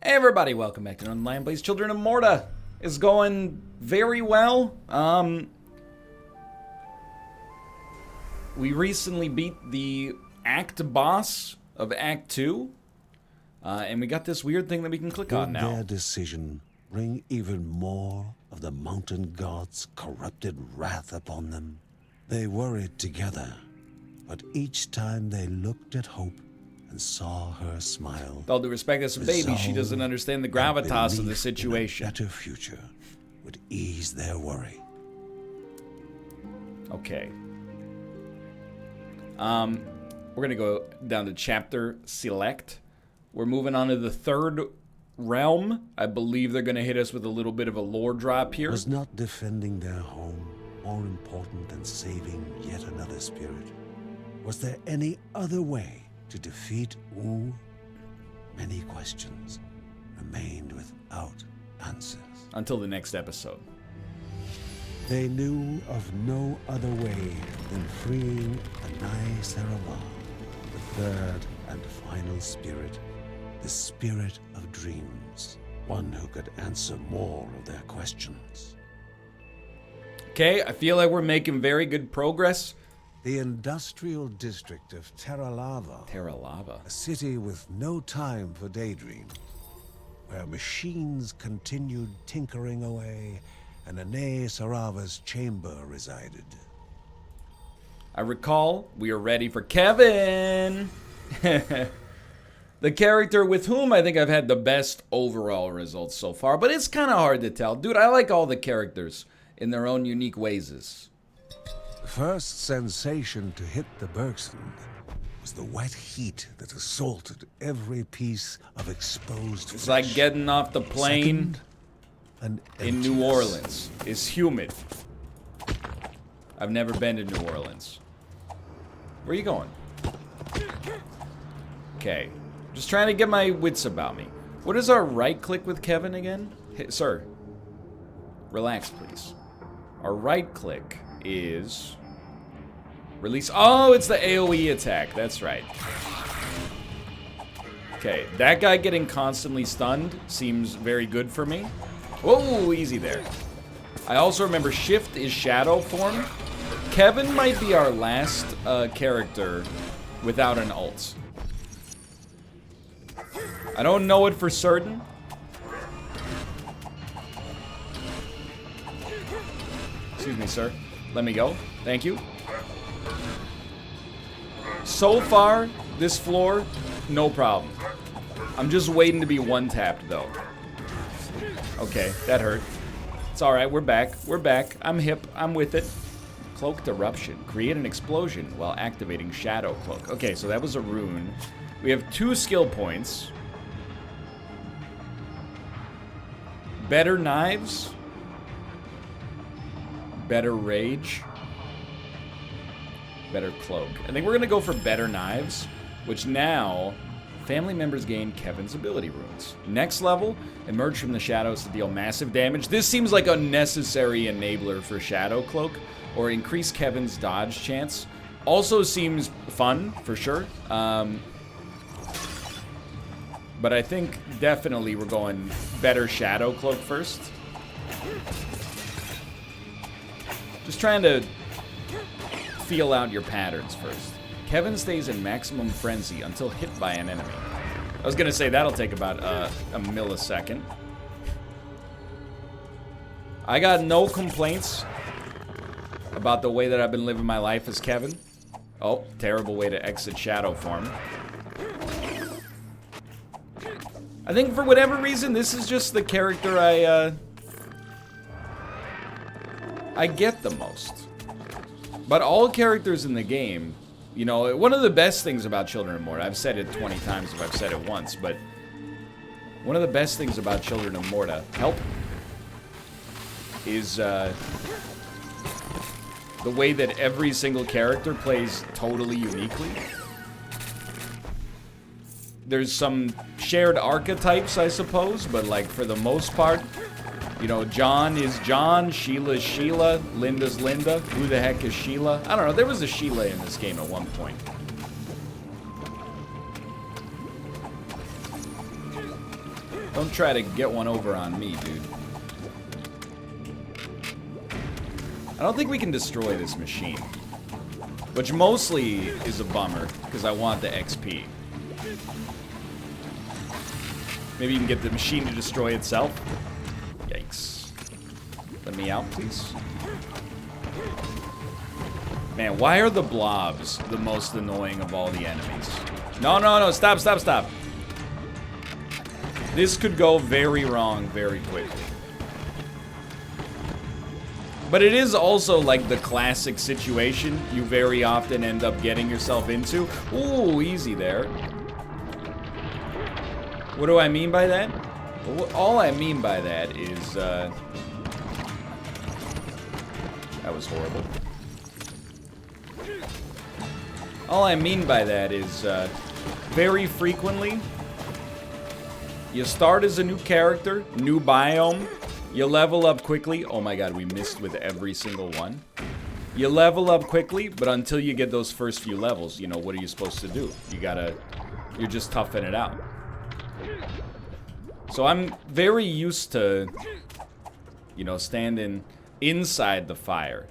Hey everybody, welcome back to Northernlion Plays Children of Morta. It's going very well. We recently beat the Act boss of Act 2. And we got this weird thing that we can click on now. Did their decision bring even more of the mountain god's corrupted wrath upon them? They worried together, but each time they looked at Hope and saw her smile. With all due respect, as a baby, she doesn't understand the gravitas of the situation. A better future would ease their worry. Okay. We're gonna go down to chapter select. We're moving on to the third realm. I believe they're gonna hit us with a little bit of a lore drop here. Was not defending their home more important than saving yet another spirit? Was there any other way to defeat Wu? Many questions remained without answers. Until the next episode. They knew of no other way than freeing Anai Serala, the third and final spirit, the spirit of dreams, one who could answer more of their questions. Okay, I feel like we're making very good progress. The industrial district of Terralava. Terralava. A city with no time for daydreams, where machines continued tinkering away and Anai Serava's chamber resided. I recall we are ready for Kevin. The character with whom I think I've had the best overall results so far, but it's kind of hard to tell. Dude, I like all the characters in their own unique ways. The first sensation to hit the Bergsund was the wet heat that assaulted every piece of exposed flesh. It's like getting off the plane Second, in New Orleans. It's humid. I've never been to New Orleans. Where are you going? Okay. Just trying to get my wits about me. What is our right click with Kevin again? Hey, sir. Relax, please. Our right click is release. Oh, it's the AoE attack. That's right. Okay, that guy getting constantly stunned seems very good for me. Whoa, easy there. I also remember shift is shadow form. Kevin might be our last character without an ult. I don't know it for certain. Excuse me, sir. Let me go. Thank you. So far, this floor, no problem. I'm just waiting to be one-tapped, though. Okay, that hurt. It's alright, we're back. We're back. I'm hip. I'm with it. Cloaked Eruption. Create an explosion while activating Shadow Cloak. Okay, so that was a rune. We have 2 skill points. Better knives. Better rage. Better cloak. I think we're gonna go for better knives, which now family members gain Kevin's ability runes. Next level, emerge from the shadows to deal massive damage. This seems like a necessary enabler for Shadow Cloak, or increase Kevin's dodge chance. Also seems fun, for sure. But I think definitely we're going better Shadow Cloak first. Just trying to feel out your patterns first. Kevin stays in maximum frenzy until hit by an enemy. I was gonna say that'll take about a millisecond. I got no complaints about the way that I've been living my life as Kevin. Oh, terrible way to exit shadow form. I think for whatever reason, this is just the character I get the most. But all characters in the game, you know, one of the best things about Children of Morta, I've said it 20 times if I've said it once, but one of the best things about Children of Morta, is the way that every single character plays totally uniquely. There's some shared archetypes, I suppose, but like for the most part, you know, John is John, Sheila is Sheila, Linda's Linda. Who the heck is Sheila? I don't know. There was a Sheila in this game at one point. Don't try to get one over on me, dude. I don't think we can destroy this machine. Which mostly is a bummer, because I want the XP. Maybe you can get the machine to destroy itself. Yikes. Let me out, please. Man, why are the blobs the most annoying of all the enemies? No, no, no, stop, stop, stop. This could go very wrong very quickly. But it is also like the classic situation you very often end up getting yourself into. Ooh, easy there. What do I mean by that? All I mean by that is, that was horrible. All I mean by that is, very frequently, you start as a new character, new biome, you level up quickly. Oh my god, we missed with every single one. You level up quickly, but until you get those first few levels, you know, what are you supposed to do? You're just toughing it out. So I'm very used to, you know, standing inside the fire.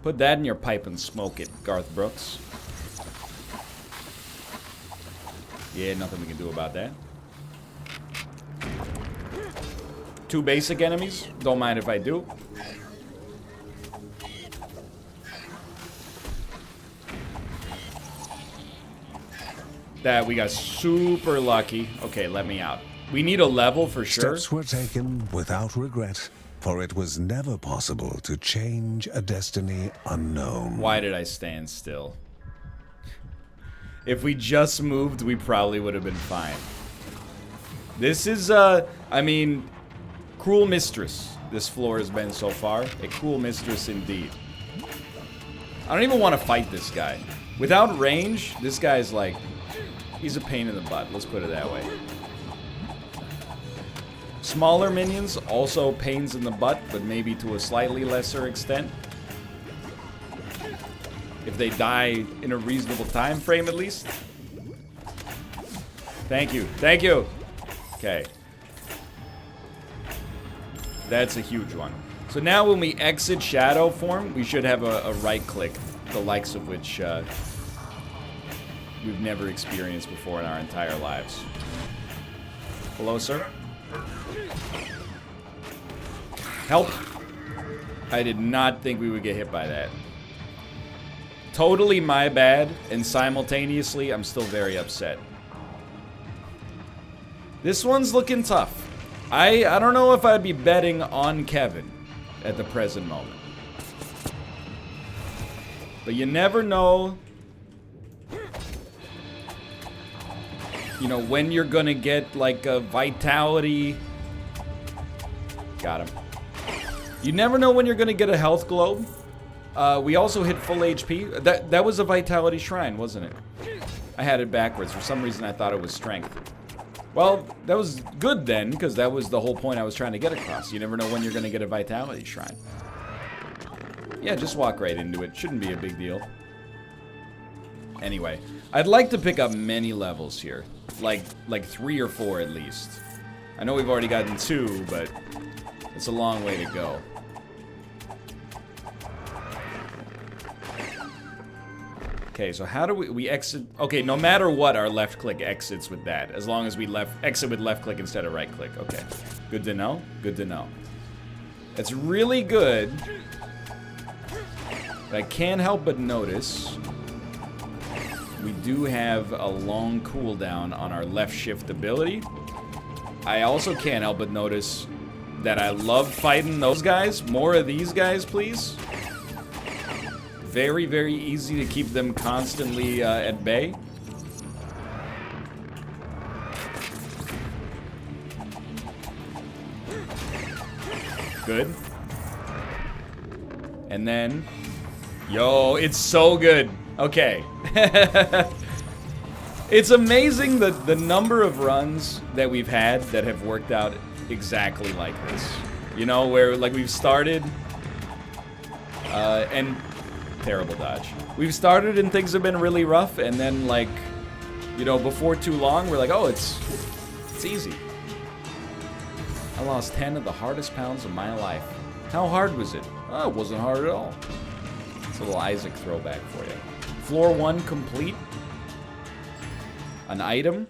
Put that in your pipe and smoke it, Garth Brooks. Yeah, nothing we can do about that. 2 basic enemies. Don't mind if I do. That we got super lucky. Okay, let me out. We need a level for sure. Steps were taken without regret, for it was never possible to change a destiny unknown. Why did I stand still? If we just moved, we probably would have been fine. This is, I mean, cruel mistress. This floor has been so far. A cruel mistress indeed. I don't even want to fight this guy. Without range, this guy's like, he's a pain in the butt. Let's put it that way. Smaller minions, also pains in the butt, but maybe to a slightly lesser extent. If they die in a reasonable time frame, at least. Thank you. Thank you. Okay. That's a huge one. So now when we exit shadow form, we should have a right click, the likes of which we've never experienced before in our entire lives. Hello, sir. Help. I did not think we would get hit by that. Totally my bad, and simultaneously, I'm still very upset. This one's looking tough. I don't know if I'd be betting on Kevin at the present moment. But you never know, you know, when you're gonna get like a vitality. Got him. You never know when you're gonna get a health globe. We also hit full HP. That was a vitality shrine, wasn't it? I had it backwards. For some reason, I thought it was strength. Well, that was good then, because that was the whole point I was trying to get across. You never know when you're going to get a vitality shrine. Yeah, just walk right into it. Shouldn't be a big deal. Anyway, I'd like to pick up many levels here. Like 3 or 4 at least. I know we've already gotten 2, but it's a long way to go. Okay, so how do we exit? Okay, no matter what, our left click exits with that. As long as we exit with left click instead of right click. Okay, good to know. Good to know. That's really good. But I can't help but notice we do have a long cooldown on our left shift ability. I also can't help but notice that I love fighting those guys. More of these guys, please. Very, very easy to keep them constantly at bay. Good. And then, yo, it's so good. Okay. It's amazing the number of runs that we've had that have worked out exactly like this. You know, where like we've started and terrible dodge. We've started and things have been really rough, and then like, you know, before too long, we're like, oh, it's easy. I lost 10 of the hardest pounds of my life. How hard was it? Oh, it wasn't hard at all. It's a little Isaac throwback for you. Floor 1 complete. An item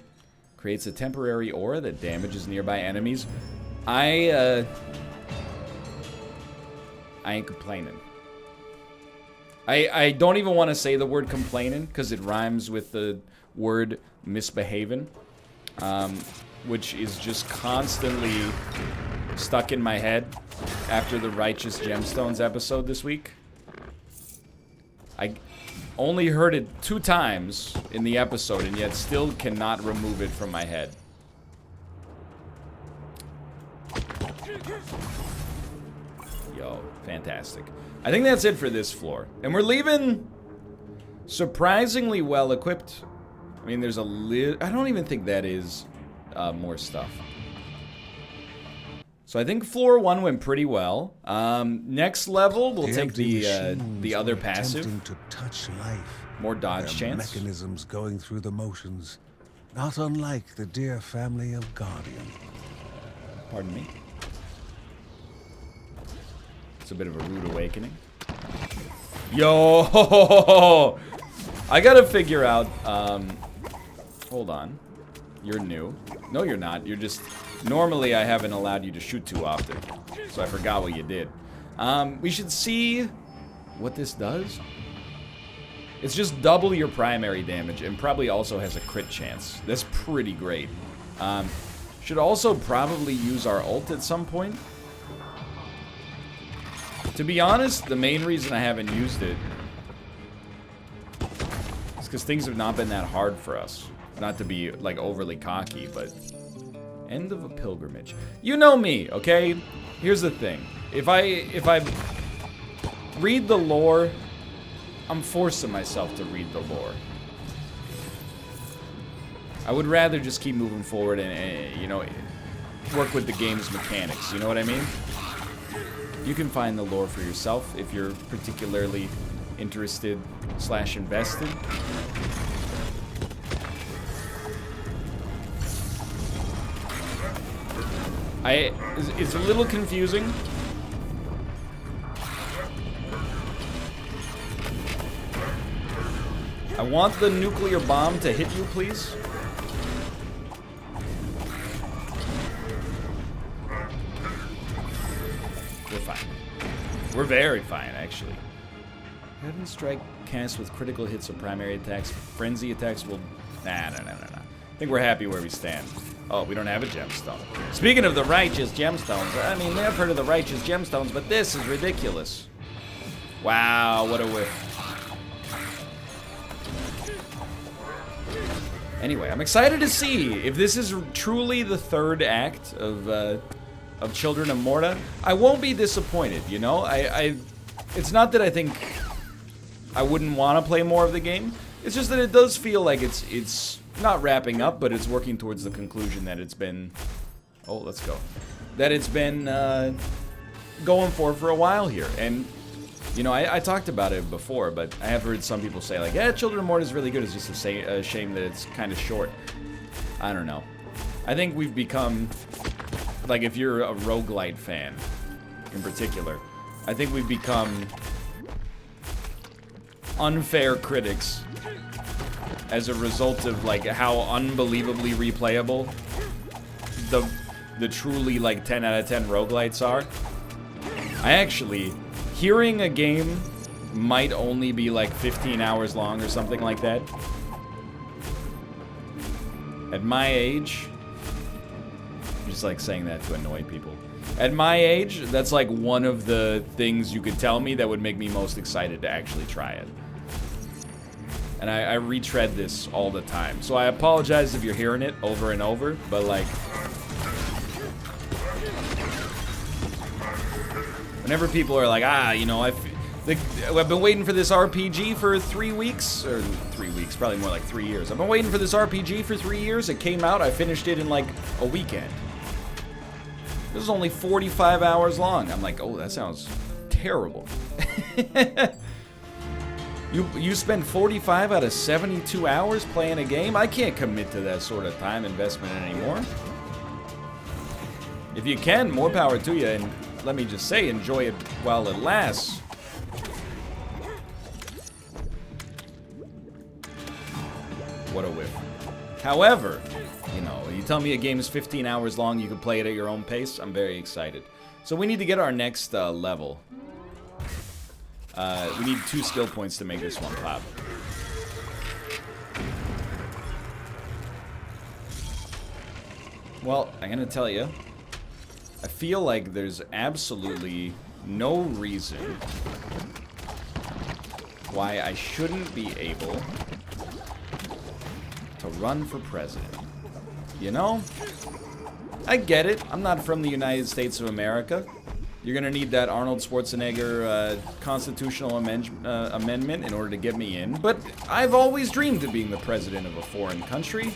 creates a temporary aura that damages nearby enemies. I ain't complaining. I don't even want to say the word complaining because it rhymes with the word misbehaving, which is just constantly stuck in my head after the Righteous Gemstones episode this week. I only heard it 2 times in the episode and yet still cannot remove it from my head. Yo, fantastic. I think that's it for this floor. And we're leaving surprisingly well equipped. I mean, there's a I don't even think that is more stuff. So I think floor 1 went pretty well. Next level, we'll take the other passive. To touch life. More dodge chance. Mechanisms going through the motions, not unlike the dear family of Guardian. Pardon me. It's a bit of a rude awakening. Yo! I gotta figure out, hold on. You're new. No, you're not. You're just... Normally, I haven't allowed you to shoot too often. So I forgot what you did. We should see what this does. It's just double your primary damage and probably also has a crit chance. That's pretty great. Should also probably use our ult at some point. To be honest, the main reason I haven't used it is because things have not been that hard for us. Not to be, like, overly cocky, but... End of a pilgrimage. You know me, okay? Here's the thing. If I read the lore, I'm forcing myself to read the lore. I would rather just keep moving forward and you know, work with the game's mechanics. You know what I mean? You can find the lore for yourself if you're particularly interested / invested. It's a little confusing. I want the nuclear bomb to hit you, please. We're fine. We're very fine, actually. Heaven Strike cast with critical hits of primary attacks. Frenzy attacks will... Nah. I think we're happy where we stand. Oh, we don't have a gemstone. Speaking of the Righteous Gemstones, I mean, I've heard of the Righteous Gemstones, but this is ridiculous. Wow, what a whiff. Anyway, I'm excited to see if this is truly the 3rd act of Children of Morta. I won't be disappointed, you know? It's not that I think I wouldn't want to play more of the game. It's just that it does feel like it's not wrapping up, but it's working towards the conclusion that it's been... Oh, let's go. That it's been going for a while here. And, you know, I talked about it before, but I have heard some people say, like, yeah, Children of Morta is really good. It's just a shame that it's kind of short. I don't know. I think we've become... Like, if you're a roguelite fan, in particular, I think we've become unfair critics as a result of, like, how unbelievably replayable the truly, like, 10 out of 10 roguelites are. I actually, hearing a game might only be, like, 15 hours long or something like that. At my age, I'm just, like, saying that to annoy people. At my age, that's, like, one of the things you could tell me that would make me most excited to actually try it. And I retread this all the time. So I apologize if you're hearing it over and over, but, like... Whenever people are like, you know, I've been waiting for this RPG for 3 weeks, or 3 weeks, probably more like 3 years. I've been waiting for this RPG for 3 years. It came out, I finished it in, like, a weekend. This is only 45 hours long. I'm like, oh, that sounds terrible. You spend 45 out of 72 hours playing a game? I can't commit to that sort of time investment anymore. If you can, more power to you, and let me just say, enjoy it while it lasts. What a whiff. However, you know, you tell me a game is 15 hours long, you can play it at your own pace, I'm very excited. So we need to get our next level. We need 2 skill points to make this one pop. Well, I'm gonna tell you, I feel like there's absolutely no reason why I shouldn't be able to run for president. You know? I get it. I'm not from the United States of America. You're gonna need that Arnold Schwarzenegger constitutional amendment in order to get me in. But I've always dreamed of being the president of a foreign country.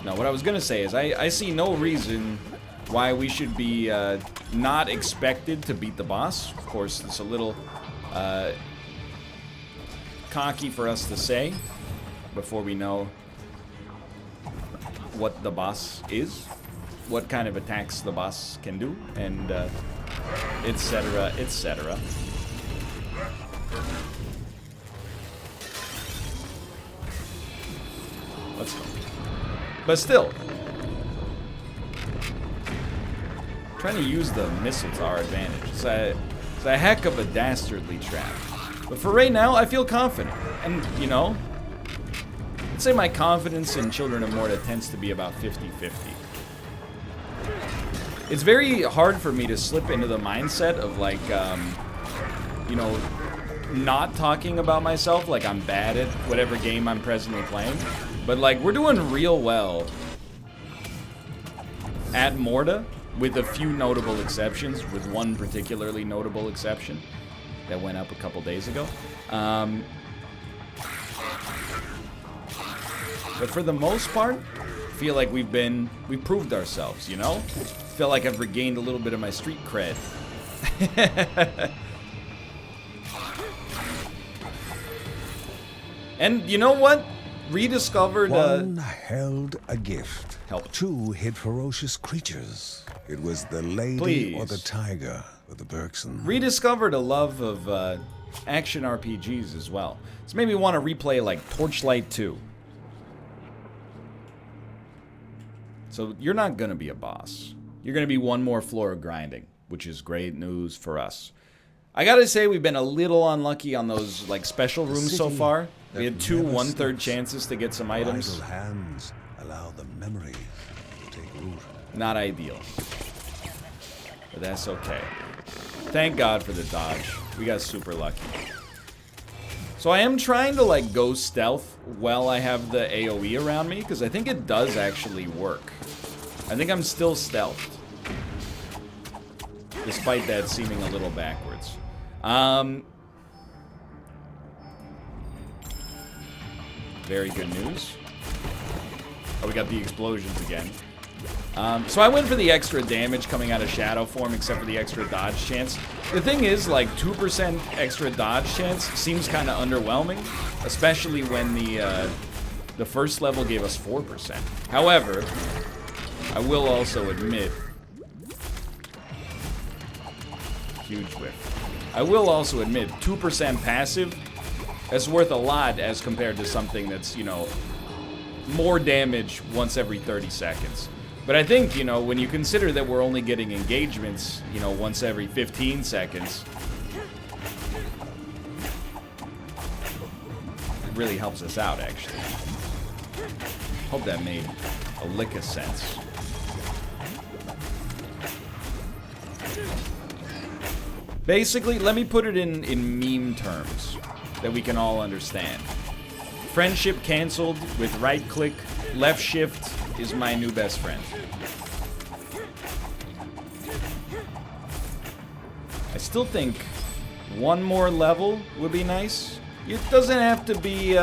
Now, what I was gonna say is I see no reason why we should be not expected to beat the boss. Of course, it's a little cocky for us to say before we know what the boss is, what kind of attacks the boss can do, and etc., etc. Let's go. But still, trying to use the missile to our advantage. It's a heck of a dastardly trap. But for right now, I feel confident. And, you know, I'd say my confidence in Children of Morta tends to be about 50-50. It's very hard for me to slip into the mindset of, like, you know, not talking about myself like I'm bad at whatever game I'm presently playing. But, like, we're doing real well at Morta, with a few notable exceptions, with one particularly notable exception that went up a couple days ago. But for the most part, I feel like we've proved ourselves, you know? I feel like I've regained a little bit of my street cred. And you know what? Rediscovered. One held a gift. Help. 2 hid ferocious creatures. It was the lady Please. or the tiger or the Bergson. Rediscovered a love of action RPGs as well. It's made me want to replay like Torchlight 2. So you're not gonna be a boss. You're gonna be one more floor of grinding, which is great news for us. I gotta say we've been a little unlucky on those like special rooms so far. We had 2 1/3 chances to get some items. Idle hands allow the memories to take root. Not ideal. But that's okay. Thank God for the dodge. We got super lucky. So I am trying to like go stealth while I have the AoE around me, because I think it does actually work. I think I'm still stealthed, despite that seeming a little backwards. Very good news. Oh, we got the explosions again. So I went for the extra damage coming out of shadow form, except for the extra dodge chance. The thing is, like, 2% extra dodge chance seems kind of underwhelming, especially when the first level gave us 4%. However, I will also admit, huge whiff. I will also admit, 2% passive is worth a lot as compared to something that's, you know, more damage once every 30 seconds. But I think, you know, when you consider that we're only getting engagements, you know, once every 15 seconds, it really helps us out, actually. Hope that made a lick of sense. Basically, let me put it in meme terms that we can all understand. Friendship canceled with right click, left shift is my new best friend. I still think one more level would be nice. It doesn't have to be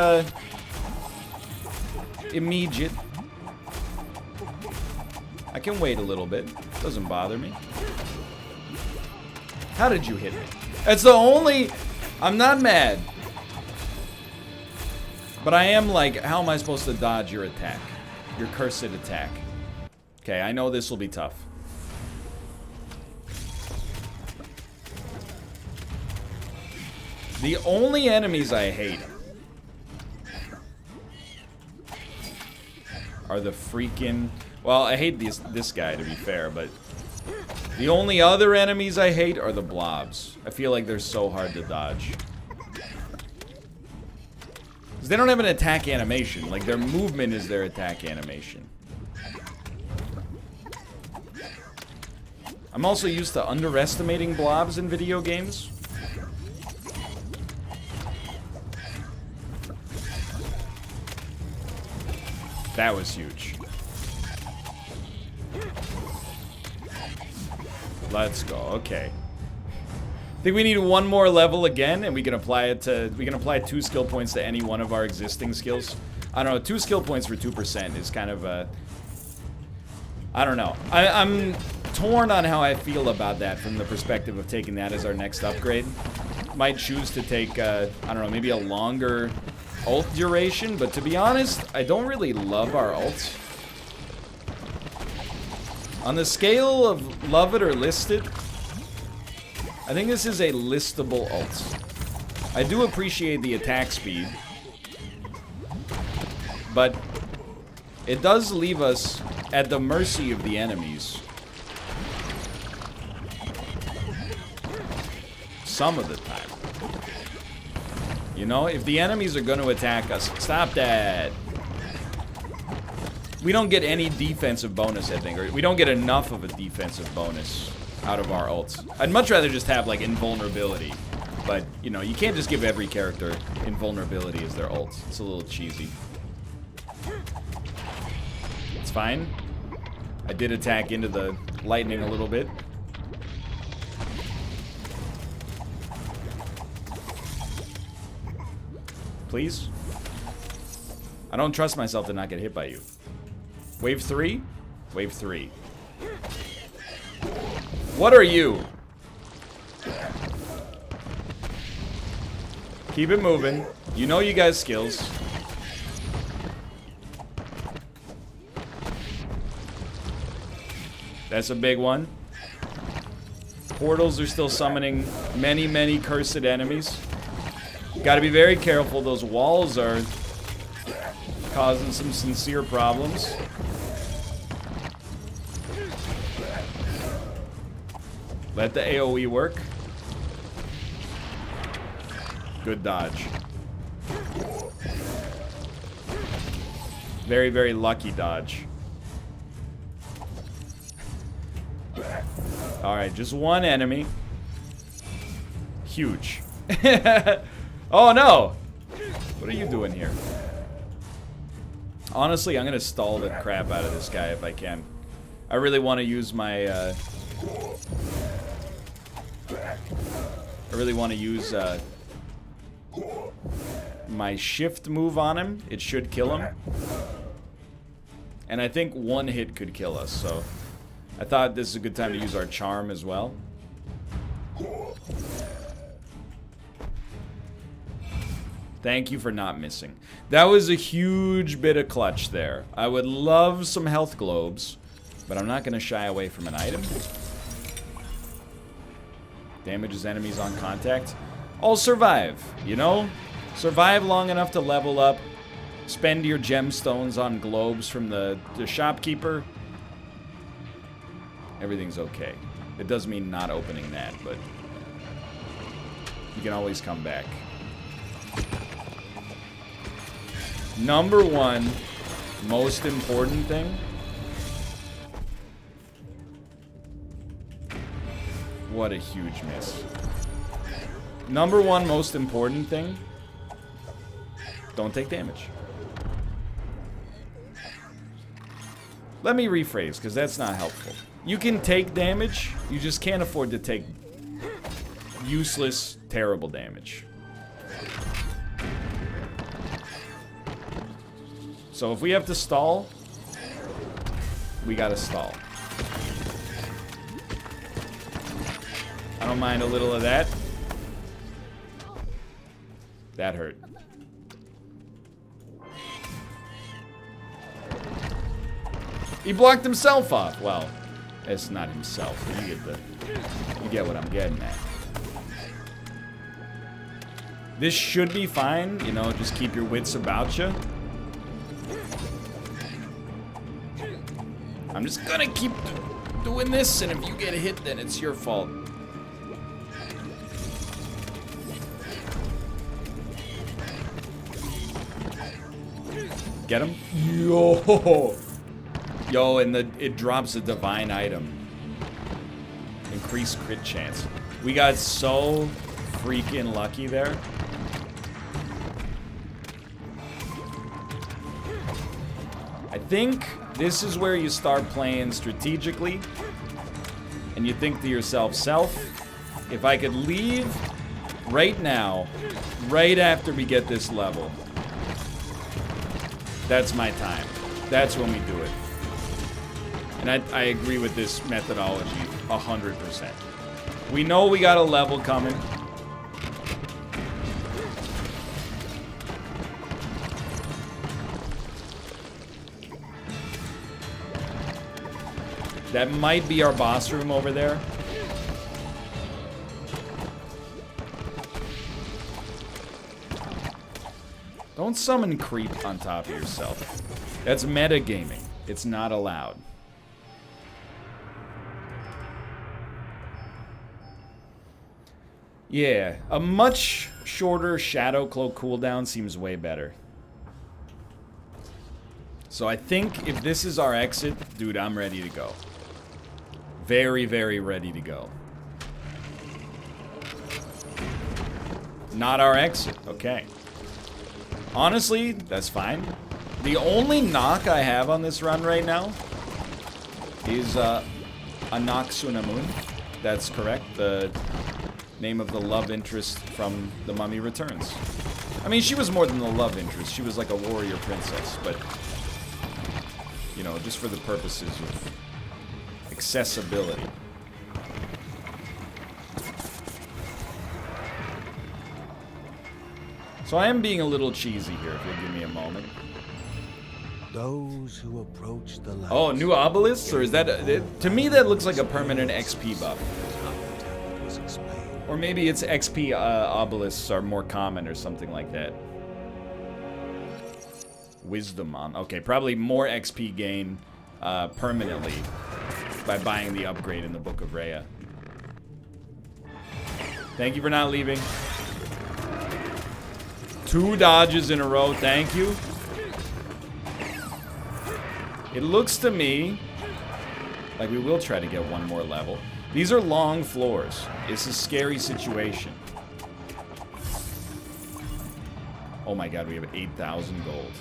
immediate. I can wait a little bit. Doesn't bother me. How did you hit me? That's the only... I'm not mad. But I am like, how am I supposed to dodge your attack? Your cursed attack. Okay, I know this will be tough. The only enemies I hate are the freaking... Well, I hate this guy, to be fair, but... The only other enemies I hate are the blobs. I feel like they're so hard to dodge. Because they don't have an attack animation. Like, their movement is their attack animation. I'm also used to underestimating blobs in video games. That was huge. Let's go. Okay. I think we need one more level again, and we can apply it to... We can apply 2 skill points to any one of our existing skills. I don't know. 2 skill points for 2% is kind of a... I don't know. I'm torn on how I feel about that from the perspective of taking that as our next upgrade. Might choose to take, I don't know, maybe a longer ult duration, but to be honest, I don't really love our ults. On the scale of love it or list it, I think this is a listable ult. I do appreciate the attack speed, but it does leave us at the mercy of the enemies. Some of the time. You know, if the enemies are going to attack us, stop that. We don't get any defensive bonus, I think, or we don't get enough of a defensive bonus out of our ults. I'd much rather just have, like, invulnerability. But, you know, you can't just give every character invulnerability as their ults. It's a little cheesy. It's fine. I did attack into the lightning a little bit. Please? I don't trust myself to not get hit by you. Wave 3? Wave 3. What are you? Keep it moving. You know you guys' skills. That's a big one. Portals are still summoning many, many cursed enemies. Gotta be very careful. Those walls are causing some sincere problems. Let the AoE work. Good dodge. Very, very lucky dodge. Alright, just one enemy. Huge. Oh no! What are you doing here? Honestly, I'm gonna stall the crap out of this guy if I can. I really want to use my, I really want to use, my shift move on him. It should kill him. And I think one hit could kill us, so... I thought this is a good time to use our charm as well. Thank you for not missing. That was a huge bit of clutch there. I would love some health globes, but I'm not going to shy away from an item. Damages enemies on contact. I'll survive, you know? Survive long enough to level up. Spend your gemstones on globes from the shopkeeper. Everything's okay. It does mean not opening that, but you can always come back. Number one, most important thing. What a huge miss. Number one, most important thing. Don't take damage. Let me rephrase, because that's not helpful. You can take damage, you just can't afford to take useless, terrible damage. So if we have to stall, we gotta stall. I don't mind a little of that. That hurt. He blocked himself off. Well, it's not himself. You get what I'm getting at. This should be fine, you know, just keep your wits about you. I'm just gonna keep doing this, and if you get hit, then it's your fault. Get him? Yo! Yo, and it drops a divine item. Increased crit chance. We got so freaking lucky there. I think this is where you start playing strategically. And you think to yourself, if I could leave right now, right after we get this level, that's my time. That's when we do it. And I agree with this methodology 100%. We know we got a level coming. That might be our boss room over there. Don't summon creep on top of yourself. That's metagaming. It's not allowed. Yeah, a much shorter Shadow Cloak cooldown seems way better. So I think if this is our exit, dude, I'm ready to go. Very, very ready to go. Not our exit, okay. Honestly, that's fine. The only knock I have on this run right now is Anaxunamun. That's correct, the name of the love interest from The Mummy Returns. I mean, she was more than the love interest. She was like a warrior princess, but, you know, just for the purposes of accessibility. So I am being a little cheesy here, if you'll give me a moment. Those who approach the light. Oh, new obelisks? Or is that... to me, that looks like a permanent XP buff. Or maybe it's XP obelisks are more common or something like that. Wisdom on. Okay, probably more XP gain permanently by buying the upgrade in the Book of Rhea. Thank you for not leaving. 2 dodges in a row, thank you. It looks to me like we will try to get one more level. These are long floors. It's a scary situation. Oh my god, we have 8,000 gold.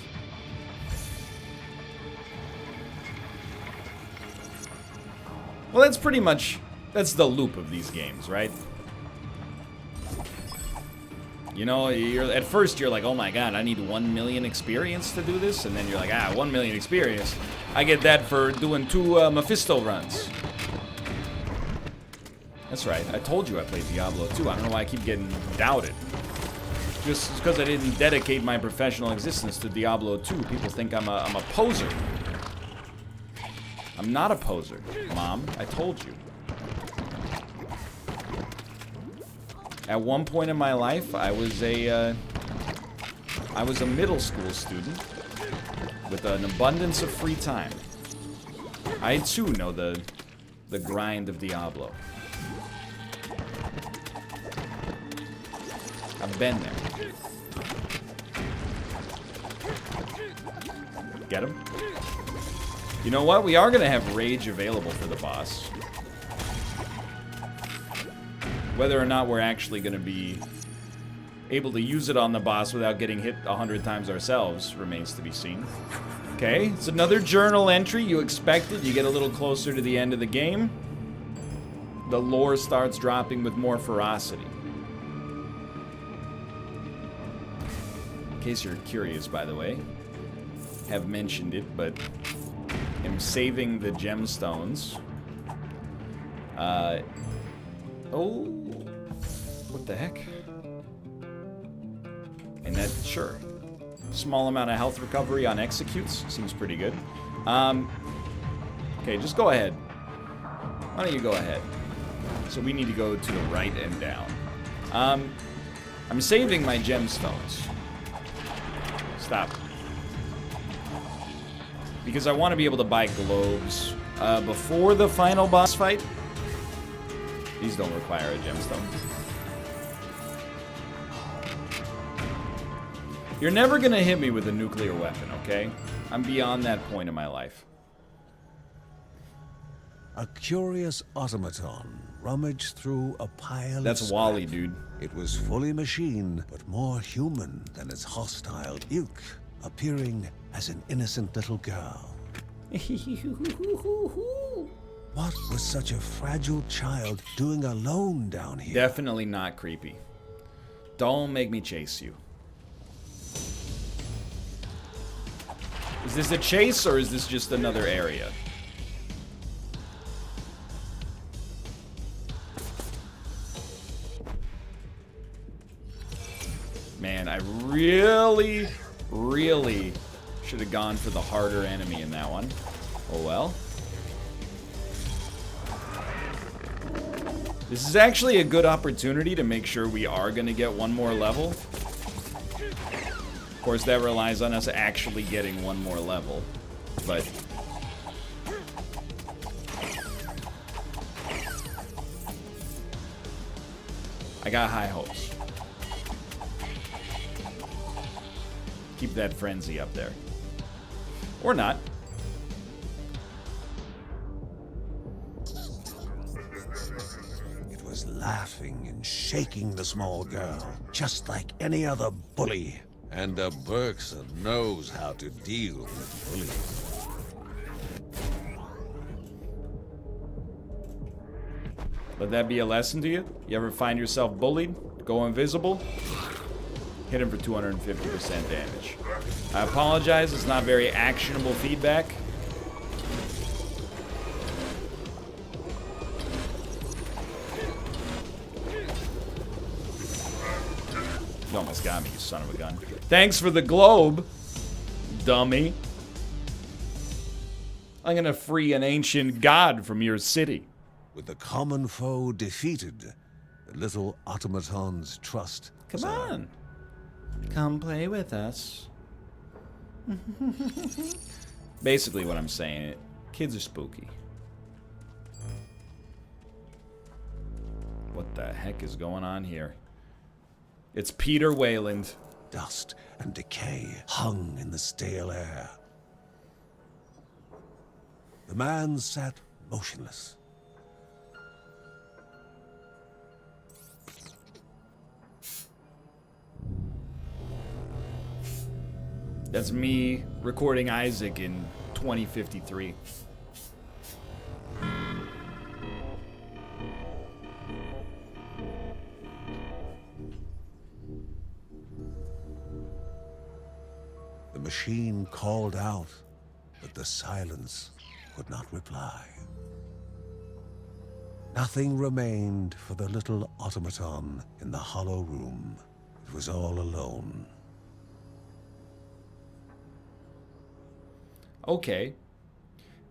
Well, that's pretty much, that's the loop of these games, right? You know, at first you're like, oh my god, I need 1 million experience to do this, and then you're like, 1 million experience. I get that for doing 2 Mephisto runs. That's right, I told you I played Diablo 2. I don't know why I keep getting doubted. Just because I didn't dedicate my professional existence to Diablo 2, people think I'm a poser. I'm not a poser, Mom. I told you. At one point in my life, I was a middle school student with an abundance of free time. I too know the grind of Diablo. I've been there. Get him? You know what? We are gonna have rage available for the boss. Whether or not we're actually going to be able to use it on the boss without getting hit 100 times ourselves remains to be seen. Okay, it's another journal entry. You expected. You get a little closer to the end of the game. The lore starts dropping with more ferocity. In case you're curious, by the way, have mentioned it, but am saving the gemstones. Oh, what the heck? And that, sure. Small amount of health recovery on executes. Seems pretty good. Okay, just go ahead. Why don't you go ahead? So we need to go to the right and down. I'm saving my gemstones. Stop. Because I want to be able to buy globes before the final boss fight. These don't require a gemstone. You're never going to hit me with a nuclear weapon, okay? I'm beyond that point in my life. A curious automaton rummaged through a pile That's of scrap. Wally, dude. It was fully machine, but more human than its hostile ilk, appearing as an innocent little girl. What was such a fragile child doing alone down here? Definitely not creepy. Don't make me chase you. Is this a chase or is this just another area? Man, I really should have gone for the harder enemy in that one. Oh well. This is actually a good opportunity to make sure we are going to get one more level. Of course, that relies on us actually getting one more level. But I got high hopes. Keep that frenzy up there. Or not. It was laughing and shaking the small girl, just like any other bully. And a Berkson knows how to deal with bullies. Let that be a lesson to you. You ever find yourself bullied? Go invisible? Hit him for 250% damage. I apologize, it's not very actionable feedback. You almost got me, you son of a gun. Thanks for the globe, dummy. I'm gonna free an ancient god from your city. With the common foe defeated, the little automaton's trust. Come on. Come play with us. Basically what I'm saying, kids are spooky. What the heck is going on here? It's Peter Wayland. Dust and decay hung in the stale air. The man sat motionless. That's me recording Isaac in 2053. The machine called out, but the silence could not reply. Nothing remained for the little automaton in the hollow room. It was all alone. Okay.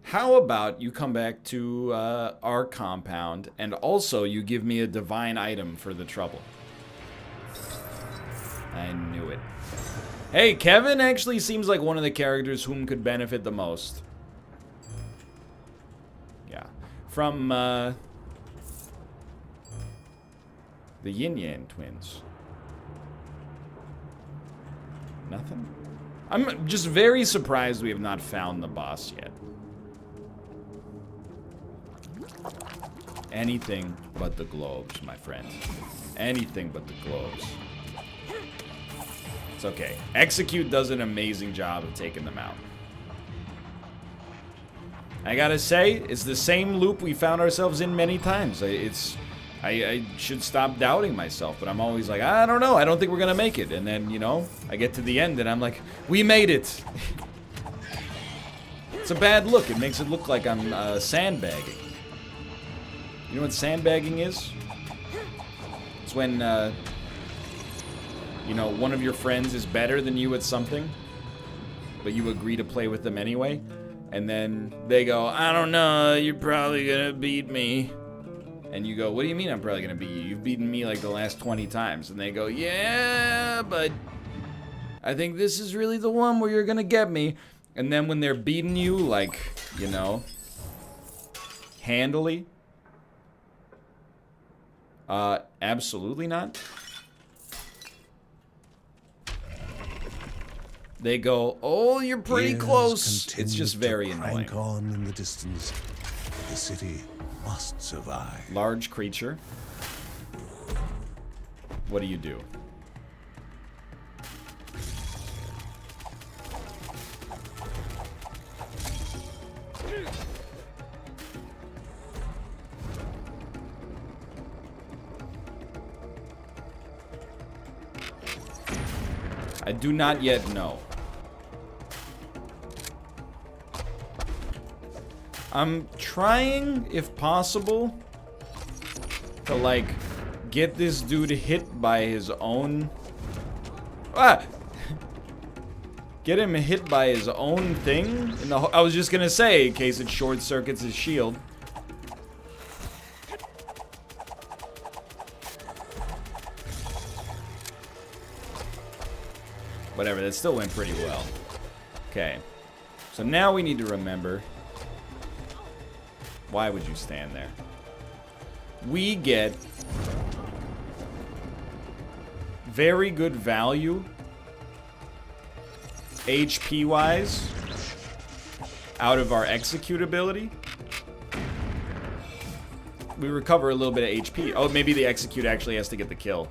How about you come back to our compound and also you give me a divine item for the trouble? I knew it. Hey, Kevin actually seems like one of the characters whom could benefit the most. Yeah. From the Yin Yang twins. Nothing? I'm just very surprised we have not found the boss yet. Anything but the globes, my friend. Anything but the globes. It's okay. Execute does an amazing job of taking them out. I gotta say, it's the same loop we found ourselves in many times. I should stop doubting myself, but I'm always like, I don't know, I don't think we're gonna make it. And then, you know, I get to the end and I'm like, we made it. It's a bad look. It makes it look like I'm sandbagging. You know what sandbagging is? It's when, you know, one of your friends is better than you at something, but you agree to play with them anyway. And then they go, I don't know, you're probably gonna beat me. And you go, what do you mean I'm probably gonna beat you? You've beaten me like the last 20 times. And they go, yeah, but I think this is really the one where you're gonna get me. And then when they're beating you, like, you know, handily. Absolutely not. They go, oh, you're pretty close. It's just very annoying. On in the distance. The city must survive. Large creature. What do you do? I do not yet know. I'm trying, if possible, to, like, get this dude hit by his own... Ah! Get him hit by his own thing? I was just gonna say, in case it short circuits his shield. Whatever, that still went pretty well. Okay. So now we need to remember... Why would you stand there? We get... very good value... HP-wise... out of our execute ability. We recover a little bit of HP. Oh, maybe the execute actually has to get the kill.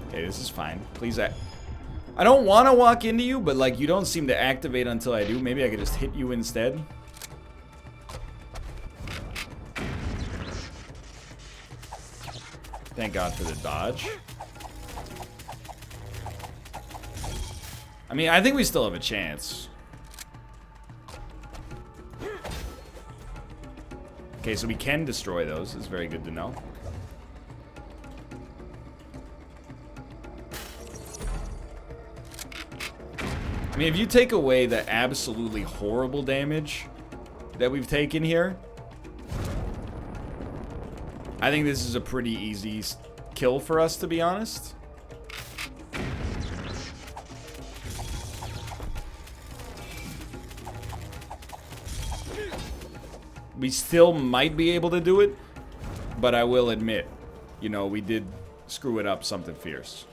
Okay, this is fine. Please, I don't want to walk into you, but, like, you don't seem to activate until I do. Maybe I could just hit you instead. Thank God for the dodge. I mean, I think we still have a chance. Okay, so we can destroy those. It's very good to know. I mean, if you take away the absolutely horrible damage that we've taken here, I think this is a pretty easy kill for us, to be honest. We still might be able to do it, but I will admit, you know, we did screw it up something fierce.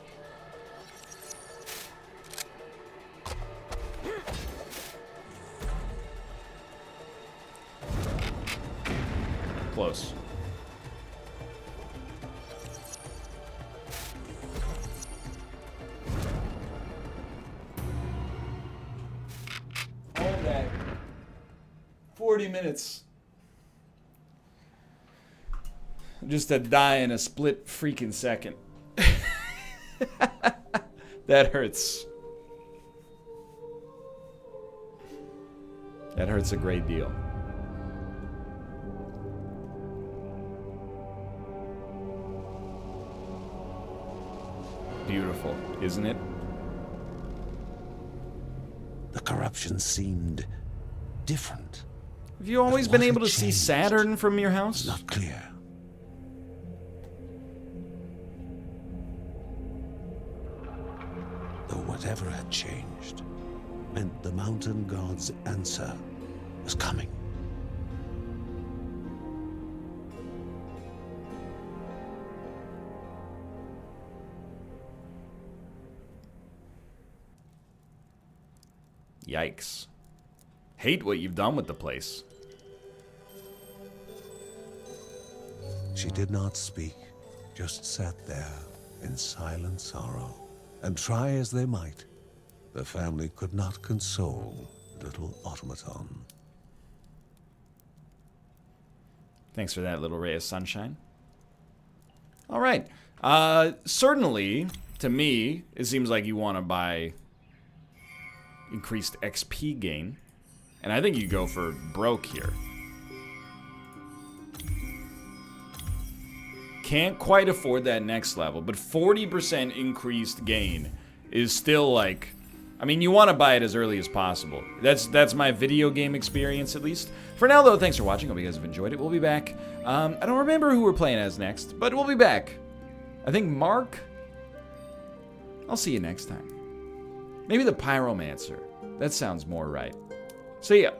Close. All that 40 minutes just to die in a split freaking second. That hurts. That hurts a great deal. Beautiful, isn't it? The corruption seemed different. Have you always been able to see Saturn from your house? Not clear. Though whatever had changed meant the mountain god's answer was coming. Yikes. Hate what you've done with the place. She did not speak, just sat there in silent sorrow. And try as they might, the family could not console little automaton. Thanks for that little ray of sunshine. All right. Certainly, to me, it seems like you want to buy increased XP gain. And I think you go for broke here. Can't quite afford that next level, but 40% increased gain is still, like, I mean, you want to buy it as early as possible. That's my video game experience, at least. For now, though, thanks for watching. Hope you guys have enjoyed it. We'll be back. I don't remember who we're playing as next, but we'll be back. I think Mark? I'll see you next time. Maybe the Pyromancer. That sounds more right. See ya.